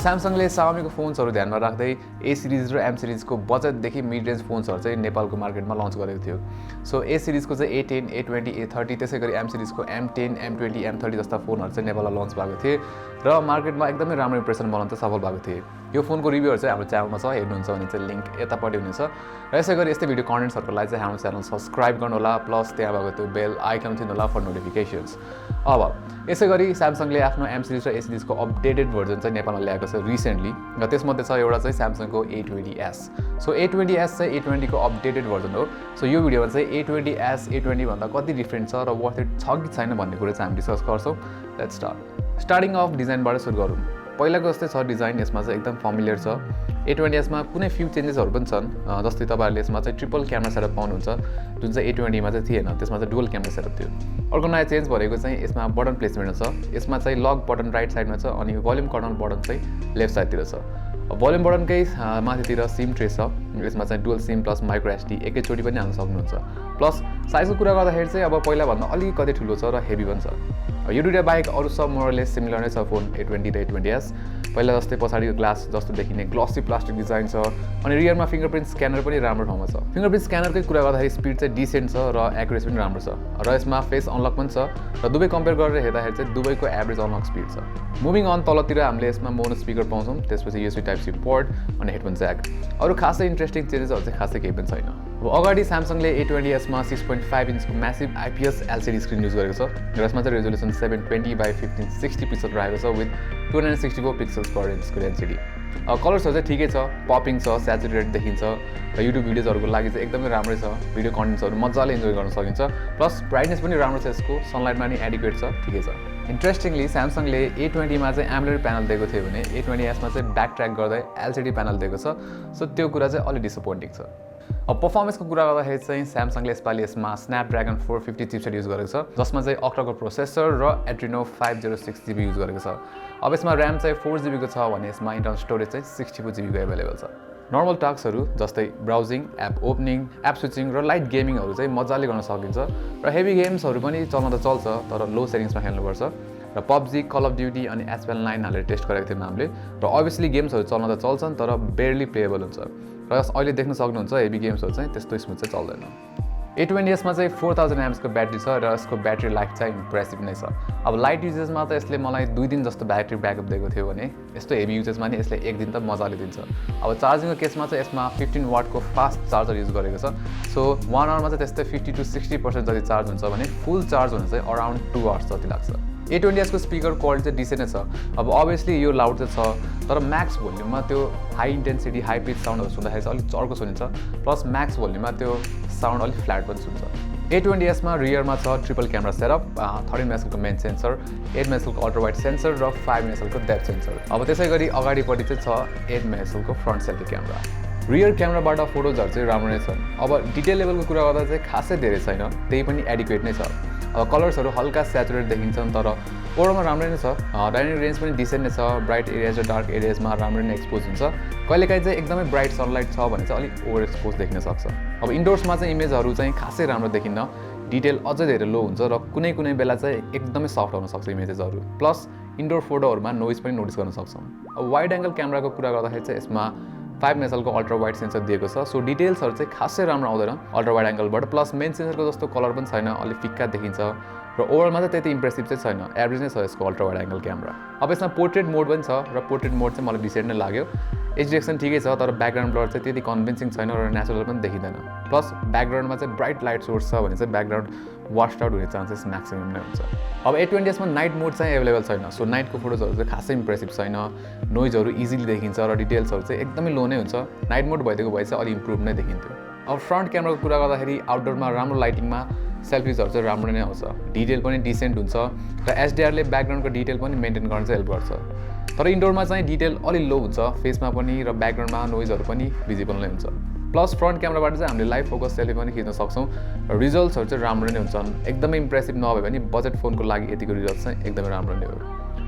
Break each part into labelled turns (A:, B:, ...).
A: स्यामसङले Xiaomi को फोन्सहरु ध्यानमा राख्दै A सिरिज र M सिरिजको बजेटदेखि मिड रेन्ज फोन्सहरु चाहिँ नेपालको मार्केटमा लन्च गरेको थियो। सो A सिरिजको चाहिँ A10, A20, A30 त्यसैगरी M सिरिजको M10, M20, M30 जस्ता फोनहरु चाहिँ नेपालमा लन्च भएको थिए र मार्केटमा एकदमै राम्रो इम्प्रेसन बनाउन चाहिँ सफल भएको थिए। यो फोनको रिभ्यूहरु चाहिँ हाम्रो च्यानलमा छ, हेर्नुहुन्छ भने चाहिँ लिंक यतापट्टि हुनेछ। र यसैगरी यस्तै भिडियो कन्टेन्ट्सहरुको लागि चाहिँ हाम्रो च्यानल सब्स्क्राइब गर्नु होला प्लस त्यहाँ भएको त्यो बेल आइकन थिच्नु होला फर नोटिफिकेशन्स। अब यसैगरी स्यामसङले आफ्नो M सिरिज र A सिरिजको अपडेटेड भर्जन चाहिँ नेपालमा ल्याएको छ रिसेन्टली र त्यसमध्ये छ एउटा चाहिँ स्यामसङको A20s। सो A20s चाहिँ A20 को अपडेटेड भर्जन हो। सो यो भिडियोमा चाहिँ A20s A20 भन्दा कति डिफरेन्ट छ र वर्थ इट छ कि छैन भन्ने कुरा चाहिँ हामी डिस्कस गर्छौं। Let's start. स्टार्टिङ अफ डिजाइनबाट सुरु गरौँ। पहिलाको जस्तै छ डिजाइन, यसमा चाहिँ एकदम फ्यामिलियर छ। A20s मा कुनै फ्यु चेन्जेसहरु पनि छन्, जस्तै तपाईहरुले यसमा चाहिँ ट्रिपल क्यामेरा सेटअप पाउनुहुन्छ जुन चाहिँ A20 मा चाहिँ थिएन, त्यसमा चाहिँ डुअल क्यामेरा सेटअप थियो। अर्को नयाँ चेन्ज भनेको चाहिँ यसमा बटन प्लेसमेन्ट छ। यसमा चाहिँ लक बटन राइट साइडमा छ अनि भोल्युम कन्ट्रोल बटन चाहिँ लेफ्ट साइडतिर छ। भोल्युम बटनकै माथितिर सिम ट्रे छ। यसमा चाहिँ dual SIM plus micro SD एकैचोटी पनि हाल्न सक्नुहुन्छ। प्लस साइजको कुरा गर्दाखेरि चाहिँ अब पहिला भन्दा अलिकति ठुलो छ र हेभी पनि छ। यो दुईटा बाहेक अरु सब मोरलेस सिमिलर नै छ फोन A20 र A20s। पहिला जस्तै पछाडिको ग्लास जस्तो देखिने ग्लसी प्लास्टिक डिजाइन छ अनि रियरमा फिंगरप्रिन्ट स्क्यानर पनि राम्रो ठाउँमा छ। फिंगरप्रिन्ट स्क्यानरकै कुरा गर्दाखेरि स्पिड चाहिँ डिसेन्ट छ र एक्युरेसी पनि राम्रो छ र यसमा फेस अनलक पनि छ र दुवै कम्पेयर गरेर हेर्दाखेरि चाहिँ दुवैको एभरेज अनलक स्पिड छ। मुभिङ अन तलतिर हामीले यसमा मोनो स्पिकर पाउँछौं, त्यसपछि USB टाइप सी पोर्ट अनि हेडफोन ज्याक। अरु खासै इन्ट्रेस्टिङ चेन्जेसहरु चाहिँ खासै केही पनि छैन। अब अगाडि स्यामसङले A20s मा 6.5 इन्चको massive IPS LCD screen use गरेको छ र यसमा चाहिँ रेजोल्युसन 720 by 1560 पिक्सल रहेको छ विथ 264 पिक्सल्स पर इन्चको डेन्सिटी। कलर्सहरु चाहिँ ठिकै छ, पपिङ छ, स्याचुरेटेड देखिन्छ र युट्युब भिडियोजहरुको लागि चाहिँ एकदमै राम्रै छ। भिडियो कन्टेन्ट्सहरु मजाले इन्जोय गर्न सकिन्छ। प्लस ब्राइटनेस पनि राम्रो छ, यसको सनलाइटमा नि एडिक्वेट छ, ठिकै छ। इन्ट्रेस्टिङली स्यामसङले A20 मा चाहिँ एमोलेड प्यानल दिएको थियो भने A20s मा चाहिँ ब्याक ट्र्याक गर्दै LCD प्यानल दिएको छ। सो त्यो कुरा चाहिँ अलि डिसअपोइन्टिङ छ। अब परफर्मेन्सको कुरा गर्दाखेरि चाहिँ स्यामसङले यसपालि यसमा स्न्यापड्रागन 450 चिपसेट युज गरेको छ, जसमा चाहिँ अक्टाको प्रोसेसर र Exynos 506GB युज गरेको छ। अब यसमा र्याम चाहिँ 4GB को छ भने यसमा इन्टर्नल स्टोरेज चाहिँ 64GB को अवेलेबल छ। नर्मल टास्कहरु जस्तै browsing, app opening, app switching र लाइट गेमिङहरु चाहिँ मजाले गर्न सकिन्छ र हेभी गेम्सहरु पनि चल्न त चल्छ तर लो सेटिङ्समा खेल्नुपर्छ। र PUBG, कल अफ ड्युटी अनि HL9 हालेर टेस्ट गरेको थियौं हामीले र अभियसली गेम्सहरु चल्न त चल्छन् तर बेयरली प्लेएबल हुन्छ र अहिले देख्न सक्नुहुन्छ हेभी गेम्सहरु चाहिँ त्यस्तो स्मुथ चाहिँ चल्दैन। A20s मा चाहिँ 4000 mAh को ब्याट्री छ र यसको ब्याट्री लाइफ चाहिँ इम्प्रेसिभ नै छ। अब लाइट युजेसमा त यसले मलाई 2 दिन जस्तो ब्याट्री ब्याकअप दिएको थियो भने यस्तो हेभी युजेसमा नि यसले 1 दिन त मजाले दिन्छ। अब चार्जिङको केसमा चाहिँ यसमा 15 वाटको फास्ट चार्जर युज गरेको छ। सो 1 आवरमा चाहिँ त्यस्तै 50 to 60% जति चार्ज हुन्छ भने फुल चार्ज हुन चाहिँ अराउन्ड 2 आवर्स जति लाग्छ। A20s को स्पिकर क्वालिटी चाहिँ डिसेन्ट नै छ। अब अभियसली यो लाउड चाहिँ छ तर म्याक्स भोल्युममा त्यो हाई इन्टेन्सिटी हाई पिच साउन्डहरु सुन्दाखेरि चाहिँ अलिक चर्को सुनिन्छ, प्लस म्याक्स भोल्युममा त्यो साउन्ड अलिक फ्ल्याट पनि सुन्छ। A20s मा रियरमा छ ट्रिपल क्यामेरा सेटअप, 13 मेगापिक्सलको मेन सेन्सर, 8 मेगापिक्सलको अल्ट्रा वाइड सेन्सर र 5 मेगापिक्सलको डेप्थ सेन्सर। अब त्यसैगरी अगाडिपट्टि चाहिँ छ 8 मेगापिक्सलको फ्रन्ट सेल्फी क्यामेरा। रियर क्यामेराबाट फोटोजहरु चाहिँ राम्रो नै छन्। अब डिटेल लेभलको कुरा गर्दा चाहिँ खासै धेरै छैन, त्यही पनि एडिक्वेट नै छ। अब कलर्सहरु हल्का स्याचुरेटेड देखिन्छन् तर ओभरअलमा राम्रै नै छ। डाइनामिक रेन्ज पनि डिसेन्ट नै छ, ब्राइट एरियाज र डार्क एरियाजमा राम्रै नै एक्सपोज हुन्छ। कहिलेकाहीँ चाहिँ एकदमै ब्राइट सनलाइट छ भने चाहिँ अलिक ओभर एक्सपोज देखिन सक्छ। अब इन्डोर्समा चाहिँ इमेजहरु चाहिँ खासै राम्रो देखिन्न, डिटेल अझै धेरै लो हुन्छ र कुनै बेला चाहिँ एकदमै सफ्ट हुन सक्छ इमेजेसहरु। प्लस इन्डोर फोटोहरुमा नोइज पनि नोटिस गर्न सक्छौं। अब वाइड एंगल क्यामेराको कुरा गर्दाखेरि चाहिँ यसमा 5 मेगापिक्सलको अल्ट्रा वाइड सेन्सर दिएको छ। सो डिटेल्सहरु चाहिँ खासै राम्रो आउँदैन अल्ट्रा वाइड एंगलबाट, प्लस मेन सेन्सरको जस्तो कलर पनि छैन, अलि फिक्का देखिन्छ र ओभरअलमा चाहिँ त्यति इम्प्रेसिभ चाहिँ छैन, एभरेज नै छ यसको अल्ट्रा वाइड एंगल क्यामेरा। अब यसमा पोर्ट्रेट मोड पनि छ र पोर्ट्रेट मोड चाहिँ मलाई डिसेन्ट नै लाग्यो। एज डिरेक्सन ठिकै छ तर ब्याकग्राउन्ड ब्लर चाहिँ त्यति कन्भिन्सिङ छैन र नेचुरल पनि देखिँदैन। प्लस ब्याकग्राउन्डमा चाहिँ ब्राइट लाइट सोर्स छ भने चाहिँ ब्याकग्राउन्ड वास्ट आउट हुने चान्सेस म्याक्सिमम नै हुन्छ। अब A20s मा नाइट मोड चाहिँ अवेलेबल छैन। सो नाइटको फोटोजहरु चाहिँ खासै इम्प्रेसिभ छैन, नोइजहरु इजिली देखिन्छ र डिटेल्सहरु चाहिँ एकदमै लो नै हुन्छ। नाइट मोड भइदिएको भए चाहिँ अलि इम्प्रुभ नै देखिन्थ्यो। अब फ्रन्ट क्यामेराको कुरा गर्दाखेरि आउटडोरमा राम्रो लाइटिङमा सेल्फिजहरु चाहिँ राम्रो नै आउँछ, डिटेल पनि डिसेन्ट हुन्छ र HDR ले ब्याकग्राउन्डको डिटेल पनि मेन्टेन गर्न चाहिँ हेल्प गर्छ। तर इन्डोरमा चाहिँ डिटेल अलि लो हुन्छ, फेसमा पनि र ब्याकग्राउन्डमा नोइजहरु पनि भिजिबल नै हुन्छ। प्लस फ्रन्ट क्यामेराबाट चाहिँ हामीले लाइभ फोकस सेल्फी पनि खिच्न सक्छौं र रिजल्ट्सहरु चाहिँ राम्रो नै हुन्छन्। एकदमै इम्प्रेसिभ नभए पनि बजेट फोनको लागि यतिको रिजल्ट्स चाहिँ एकदमै राम्रो नै हो।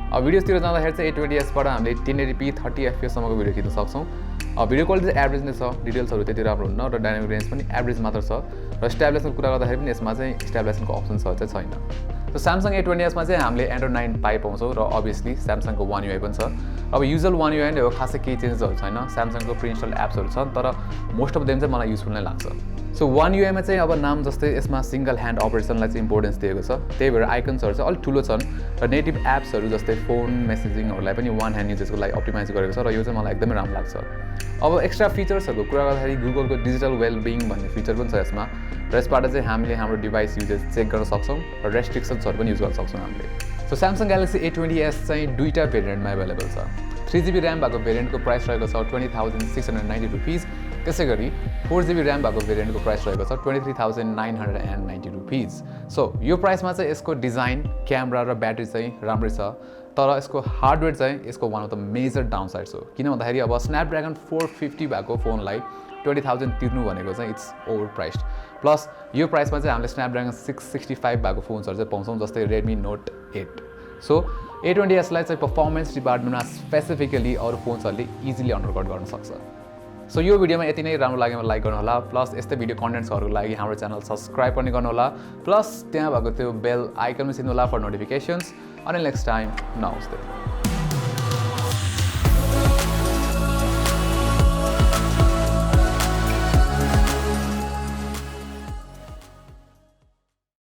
A: अब भिडियोसतिर जाँदाखेरि चाहिँ A20s बाट हामीले 1080p 30 fps सम्मको भिडियो खिच्न सक्छौं। भिडियो क्वालिटी चाहिँ एभरेज नै छ, डिटेल्सहरु त्यति राम्रो हुन्न र डायनामिक रेन्ज पनि एभरेज मात्र छ र स्टेबलाइजेसनको कुरा गर्दाखेरि पनि यसमा चाहिँ स्टेबलाइजेसनको अप्सन चाहिँ छैन। सो स्यामसङ A20s मा चाहिँ हामीले एन्ड्रोइड 9 पाउँछौँ र अभियसली स्यामसङको One UI पनि छ। अब युजुअल One UI नै हो, खासै केही चेन्जेसहरू छैन। स्यामसङको प्रिइन्स्टल एप्सहरू छन् तर मोस्ट अफ देम चाहिँ मलाई युजफुल नै लाग्छ। सो One UI मा चाहिँ अब नाम जस्तै यसमा सिंगल ह्यान्ड अपरेसनलाई चाहिँ इम्पोर्टेन्स दिएको छ, त्यही भएर आइकन्सहरू चाहिँ अलिक ठुलो छन् र नेटिभ एप्सहरू जस्तै फोन मेसेजिङहरूलाई पनि वान ह्यान्ड युजेसको लागि अप्टिमाइज गरेको छ र यो चाहिँ मलाई एकदमै राम्रो लाग्छ। अब एक्स्ट्रा फिचर्सहरूको कुरा गर्दाखेरि गुगलको डिजिटल वेलबिङ भन्ने फिचर पनि छ यसमा र यसबाट चाहिँ हामीले हाम्रो डिभाइस युजेस चेक गर्न सक्छौँ र रेस्ट्रिक्सन्सहरू पनि युज गर्न सक्छौँ हामीले। सो स्यामसङ ग्यालेक्सी A20s चाहिँ दुईवटा भेरिएन्टमा एभाइलेबल छ। 3GB ऱ्याम भएको भेरिएन्टको प्राइस रहेको छ 20,690 रुपिस। त्यसै गरी 4GB ऱ्याम भएको भेरिएन्टको प्राइस रहेको छ 23,990 रुपिस। सो यो प्राइसमा चाहिँ यसको डिजाइन, क्यामेरा र ब्याट्री चाहिँ राम्रै छ, तर यसको हार्डवेयर चाहिँ यसको one of the major downsides हो। किन भन्दाखेरि अब स्न्यापड्रागन 450 भएको फोनलाई 20,000 तिर्नु भनेको चाहिँ इट्स ओभर प्राइस्ड। प्लस यो प्राइसमा चाहिँ हामीले स्न्यापड्रागन 665 भएको फोन्सहरू चाहिँ पाउँछौँ, जस्तै रेडमी नोट 8। सो A20s लाई चाहिँ पर्फर्मेन्स डिपार्टमेन्टमा स्पेसिफिकली अरू फोन्सहरूले इजिली अन्डरकट गर्न सक्छ। सो यो भिडियोमा यति नै, राम्रो लाग्यो भने लाइक गर्नुहोला, प्लस यस्तै भिडियो कन्टेन्ट्सहरूको लागि हाम्रो च्यानल सब्सक्राइब पनि गर्नुहोला, प्लस त्यहाँ भएको त्यो बेल आइकन पनि छिन्नुहोला फर नोटिफिकेसन्स। अनि नेक्स्ट टाइम, नमस्ते।